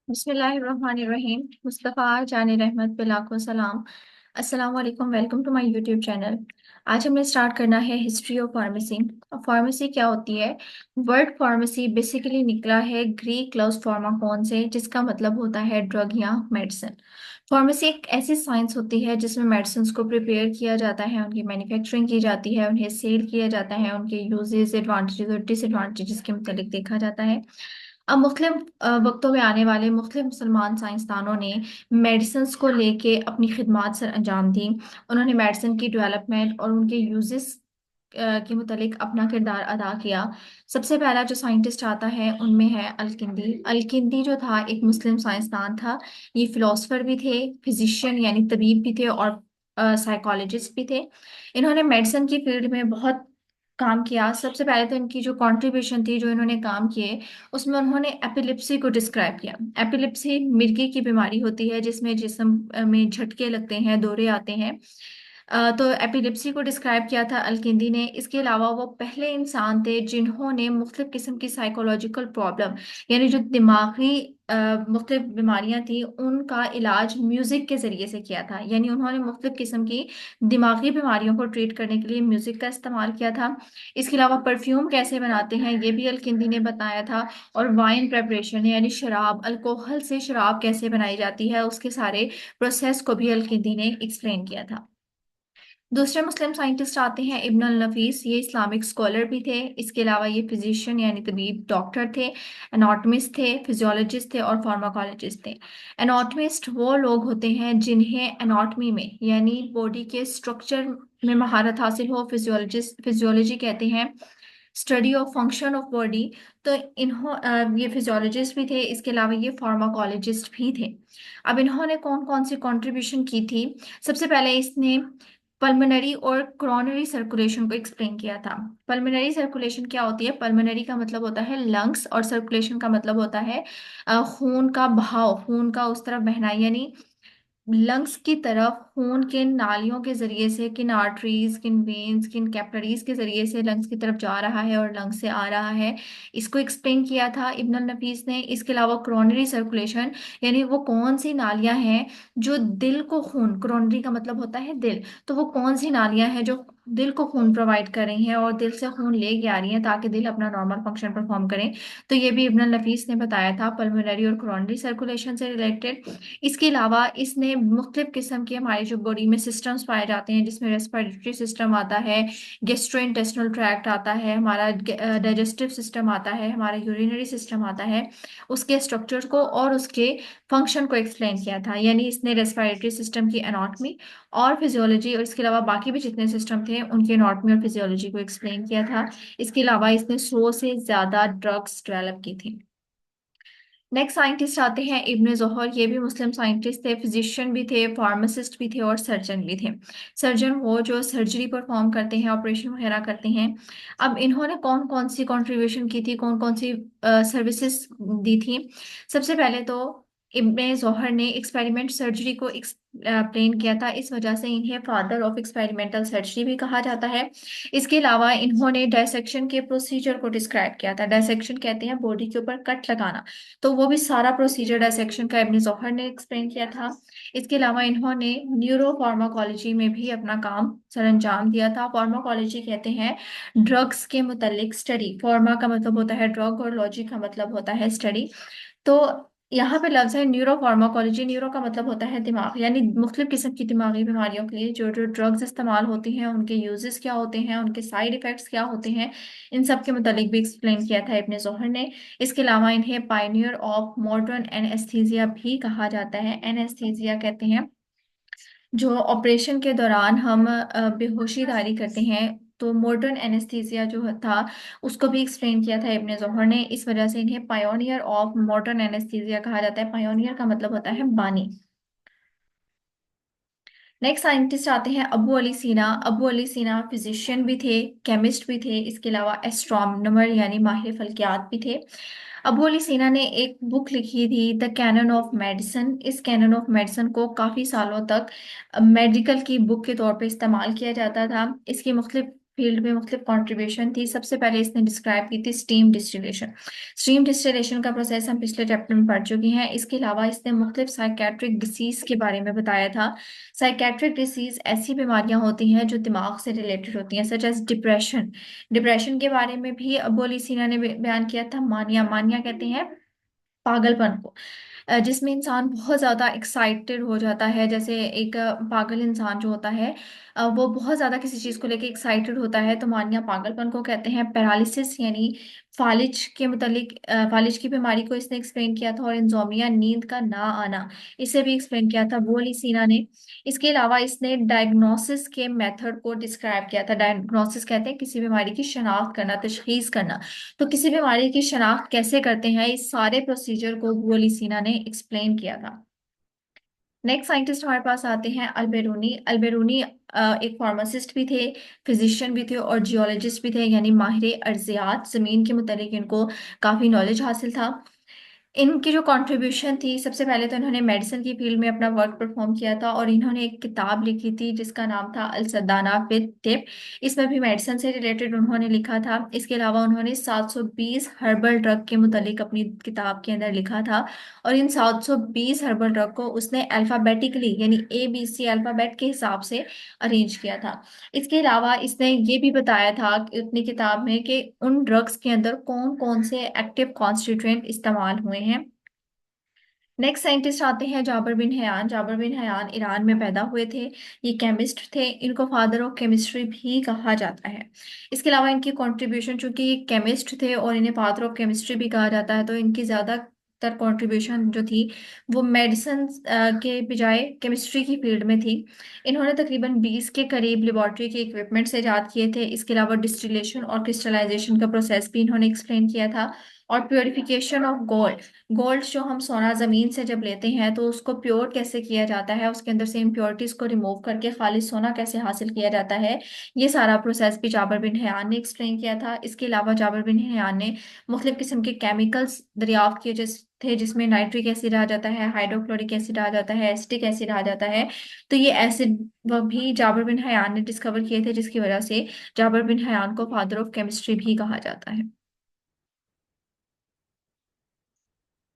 बिस्मिल्लाहिर्रहमानिर्रहीम। मुस्तफ़ा जान रहमत पे लाखों सलाम। अस्सलाम वालेकुम, welcome to my YouTube channel. आज हमने स्टार्ट करना है हिस्ट्री ऑफ फार्मेसी। फार्मेसी क्या होती है? वर्ड फार्मेसी बेसिकली निकला है ग्रीक लफ्ज़ फार्माकोन से, जिसका मतलब होता है ड्रग या मेडिसिन। फार्मेसी एक ऐसी साइंस होती है जिसमें मेडिसिन को प्रिपेयर किया जाता है, उनकी मैन्युफैक्चरिंग की जाती है, उन्हें सेल किया जाता है, उनके यूजेस एडवांटेजेस और डिसएडवांटेजेस के मुतालिक देखा जाता है। अब मुख्तलिफ वक्तों में आने वाले मुख्तलिफ मुसलमान साइंसदानों ने मेडिसिन को लेके अपनी खिदमात सर अंजाम दी। उन्होंने मेडिसिन की डेवलपमेंट और उनके यूजेस के मुतालिक अपना किरदार अदा किया। सबसे पहला जो साइंटिस्ट आता है उनमें है अलकिंदी। अलकिंदी जो था एक मुस्लिम साइंसदान था। ये फिलोसफर भी थे, फिजिशियन यानी तबीब भी थे, और साइकोलॉजिस्ट भी थे। इन्होंने मेडिसिन की फील्ड में बहुत काम किया। सबसे पहले तो इनकी जो कंट्रीब्यूशन थी, जो इन्होंने काम किए, उसमें उन्होंने एपिलिप्सी को डिस्क्राइब किया। एपिलिप्सी मिर्गी की बीमारी होती है जिसमें जिस्म में झटके लगते हैं, दौरे आते हैं। तो एपिलिप्सी को डिस्क्राइब किया था अलकिंदी ने। इसके अलावा वो पहले इंसान थे जिन्होंने मुख्तलिफ किस्म की साइकोलॉजिकल प्रॉब्लम, यानी जो दिमागी मुख्तलिफ बीमारियां थी, उनका इलाज म्यूजिक के जरिए से किया था। यानी उन्होंने मुख्तलिफ किस्म की दिमागी बीमारियों को ट्रीट करने के लिए म्यूजिक का इस्तेमाल किया था। इसके अलावा परफ्यूम कैसे बनाते हैं ये भी अलकिंदी ने बताया था। और वाइन प्रेपरेशन यानी शराब, अल्कोहल से शराब कैसे बनाई जाती है, उसके सारे प्रोसेस को भी अलकिंदी ने एक्सप्लेन किया था। दूसरे मुस्लिम साइंटिस्ट आते हैं इब्न अल नफीस। ये इस्लामिक स्कॉलर भी थे। इसके अलावा ये फिजिशियन यानी तबीब, डॉक्टर थे, एनाटमिस्ट थे, फिजियोलॉजिस्ट थे और फार्माकोलॉजिस्ट थे। एनाटमिस्ट वो लोग होते हैं जिन्हें एनाटमी में यानी बॉडी के स्ट्रक्चर में महारत हासिल हो। फिजियोलॉजिस्ट, फिजियोलॉजी कहते हैं study of function of body. तो ये फिजियोलॉजिस्ट भी थे। इसके अलावा ये फार्माकोलॉजिस्ट भी थे। अब इन्होंने कौन कौन सी कंट्रीब्यूशन की थी? सबसे पहले इसने पल्मोनरी और कोरोनरी सर्कुलेशन को एक्सप्लेन किया था। पल्मोनरी सर्कुलेशन क्या होती है? पल्मोनरी का मतलब होता है लंग्स, और सर्कुलेशन का मतलब होता है खून का बहाव, खून का उस तरफ बहना। यानी लंग्स की तरफ खून किन नालियों के जरिए से, किन आर्टरीज, किन वेन्स, किन कैपिलरीज के जरिए से लंग्स की तरफ जा रहा है और लंग्स से आ रहा है, इसको एक्सप्लेन किया था इब्न अल नफीस ने। इसके अलावा कोरोनरी सर्कुलेशन यानी वो कौन सी नालियां हैं जो दिल को खून, कोरोनरी का मतलब होता है दिल, तो वो कौन सी नालियां हैं जो दिल को खून प्रोवाइड कर रही हैं और दिल से खून लेके आ रही हैं ताकि दिल अपना नॉर्मल फंक्शन परफॉर्म करे। तो ये भी इब्न अल नफीस ने बताया था, पल्मोनरी और कोरोनरी सर्कुलेशन से रिलेटेड। इसके अलावा इसने मुख्तलिफ किस्म के हमारे जो बॉडी में सिस्टम्स पाए जाते हैं, जिसमें रेस्पिरेटरी सिस्टम आता है, गेस्ट्रोइंटेस्टिनल ट्रैक्ट आता है, हमारा डाइजेस्टिव सिस्टम आता है, हमारा यूरिनरी सिस्टम आता है, उसके स्ट्रक्चर को और उसके फंक्शन को एक्सप्लेन किया था। यानी इसने रेस्पिरेटरी सिस्टम की एनाटमी और फिजियोलॉजी, और इसके अलावा बाकी भी जितने सिस्टम थे उनकी एनाटमी और फिजियोलॉजी को एक्सप्लेन किया था। इसके अलावा इसने 100 से ज्यादा ड्रग्स डेवलप की थी। नेक्स्ट साइंटिस्ट आते हैं इब्ने जोहर। ये भी मुस्लिम साइंटिस्ट थे, फिजिशियन भी थे, फार्मासिस्ट भी थे और सर्जन भी थे। सर्जन वो जो सर्जरी परफॉर्म करते हैं, ऑपरेशन वगैरह करते हैं। अब इन्होंने कौन कौन सी कंट्रीब्यूशन की थी, कौन कौन सी सर्विसेज दी थी? सबसे पहले तो इब्ने जोहर ने एक्सपेरिमेंट सर्जरी को एक्सप्लेन किया था। इस वजह से इन्हें फादर ऑफ एक्सपेरिमेंटल सर्जरी भी कहा जाता है। इसके अलावा इन्होंने डायसेक्शन के प्रोसीजर को डिस्क्राइब किया था। डायसेक्शन कहते हैं बॉडी के ऊपर कट लगाना, तो वो भी सारा प्रोसीजर डायसेक्शन का इब्ने जोहर ने एक्सप्लेन किया था। इसके अलावा इन्होंने न्यूरो फार्माकोलॉजी में भी अपना काम सरअंजाम दिया था। फार्माकोलॉजी कहते हैं ड्रग्स के मुतालिक स्टडी। फार्मा का मतलब होता है ड्रग और लॉजी का मतलब होता है स्टडी। तो यहाँ पे लफ्ज है न्यूरो फार्माकोलॉजी। न्यूरो का मतलब होता है दिमाग, यानी मुख्तलिफ किस्म की दिमागी बीमारियों के लिए जो जो ड्रग्स इस्तेमाल होती हैं, उनके यूजेस क्या होते हैं, उनके साइड इफेक्ट्स क्या होते हैं, इन सब के मुतालिक भी एक्सप्लेन किया था इब्ने जोहर ने। इसके अलावा इन्हें पायनियर ऑफ मॉडर्न एनेस्थीसिया भी कहा जाता है। एनेस्थीसिया कहते हैं जो ऑपरेशन के दौरान हम बेहोशी तारी करते हैं, तो मॉडर्न एनेस्थीसिया जो था उसको भी एक्सप्लेन किया था इब्ने जोहर ने। इस वजह से इन्हें पायोनियर ऑफ मॉडर्न एनेस्थीसिया कहा जाता है। पायोनियर का मतलब होता है बानी। नेक्स्ट साइंटिस्ट आते हैं अबू अली सीना। अबू अली सीना फिजिशियन भी थे, केमिस्ट भी थे, इसके अलावा एस्ट्रोनॉमर यानी माहिर फल्कियात भी थे। अबू अली सीना ने एक बुक लिखी थी द कैनन ऑफ मेडिसिन। इस कैनन ऑफ मेडिसिन को काफ़ी सालों तक मेडिकल की बुक के तौर पे इस्तेमाल किया जाता था। इसकी मुख्तलिफ फील्ड में मुख्तलिफ कंट्रीब्यूशन थी। सबसे पहले इसने डिस्क्राइब की थी स्टीम डिस्टिलेशन। स्टीम डिस्टिलेशन का प्रोसेस हम पिछले चैप्टर में पढ़ चुके हैं। इसके अलावा इसने मुख्तलिफ साइकेट्रिक डिसीज के बारे में बताया था। साइकेट्रिक डिसीज ऐसी बीमारियां होती हैं जो दिमाग से रिलेटेड होती हैं, सच एज डिप्रेशन। डिप्रेशन के बारे में भी अबू अली सीना ने बयान किया था। मानिया, मानिया कहते हैं पागलपन को, जिसमें इंसान बहुत ज्यादा एक्साइटेड हो जाता है। जैसे एक पागल इंसान जो होता है, वो बहुत ज्यादा किसी चीज को लेके एक्साइटेड होता है, तो मानिया पागलपन को कहते हैं। पैरालिसिस यानी फालिज के मुतालिक, फालिज की बीमारी को इसने एक्सप्लेन किया था। और इंजोमिया, नींद का ना आना, इसे भी एक्सप्लेन किया था वो अली सीना ने। इसके अलावा इसने डायग्नोसिस के मेथड को डिस्क्राइब किया था। डायग्नोसिस कहते हैं किसी बीमारी की शनाख्त करना, तशखीस करना। तो किसी बीमारी की शनाख्त कैसे करते हैं, इस सारे प्रोसीजर को अबू अली सीना ने एक्सप्लेन किया था। नेक्स्ट साइंटिस्ट हमारे पास आते हैं अल्बेरूनी। अल्बेरूनी एक फार्मासिस्ट भी थे, फिजिशियन भी थे और जियोलॉजिस्ट भी थे, यानी माहिर अर्जियात, जमीन के मुतालिक इनको काफी नॉलेज हासिल था। इनकी जो कंट्रीब्यूशन थी, सबसे पहले तो इन्होंने मेडिसिन की फील्ड में अपना वर्क परफॉर्म किया था और इन्होंने एक किताब लिखी थी जिसका नाम था अल सदाना विद टिप। इसमें भी मेडिसिन से रिलेटेड उन्होंने लिखा था। इसके अलावा उन्होंने 720 हर्बल ड्रग के मुतालिक अपनी किताब के अंदर लिखा था। और इन 720 हर्बल ड्रग को उसने अल्फाबेटिकली यानी ABC अल्फाबेट के हिसाब से अरेंज किया था। इसके अलावा इसने ये भी बताया था कि अपनी किताब में कि उन ड्रग्स के अंदर कौन कौन से एक्टिव कॉन्स्टिट्यूएंट इस्तेमाल हुए हैं। नेक्स्ट साइंटिस्ट आते हैं जाबर बिन हयान। जाबर बिन हयान ईरान में पैदा हुए थे। ये केमिस्ट थे। इनको फादर ऑफ केमिस्ट्री भी कहा जाता है। इसके अलावा इनकी कंट्रीब्यूशन, चूंकि ये केमिस्ट थे और इन्हें फादर ऑफ केमिस्ट्री भी कहा जाता है, तो इनकी ज्यादातर कंट्रीब्यूशन जो थी वो मेडिसिन के बजाय केमिस्ट्री की फील्ड में थी। इन्होंने तकरीबन 20 के करीब लेबॉर्ट्री के इक्विपमेंट्स ईजाद किए थे। इसके अलावा डिस्टिलेशन और क्रिस्टलाइजेशन का प्रोसेस भी इन्होंने एक्सप्लेन किया था। और प्योरिफिकेशन ऑफ गोल्ड, गोल्ड जो हम सोना जमीन से जब लेते हैं तो उसको प्योर कैसे किया जाता है, उसके अंदर से इम्प्योरिटीज को रिमूव करके खालिस सोना कैसे हासिल किया जाता है, ये सारा प्रोसेस भी जाबर बिन हयान ने एक्सप्लेन किया था। इसके अलावा जाबर बिन हयान ने मुख्तलिफ किस्म के केमिकल्स दरियाफ्त किए जिसमें नाइट्रिक एसिड आ जाता है, हाइड्रोक्लोरिक एसिड आ जाता है, एसिटिक एसिड आ जाता है। तो ये एसिड वह भी जाबर बिन हयान ने डिस्कवर किए थे, जिसकी वजह से जाबर बिन हयान को फादर ऑफ केमिस्ट्री भी कहा जाता है।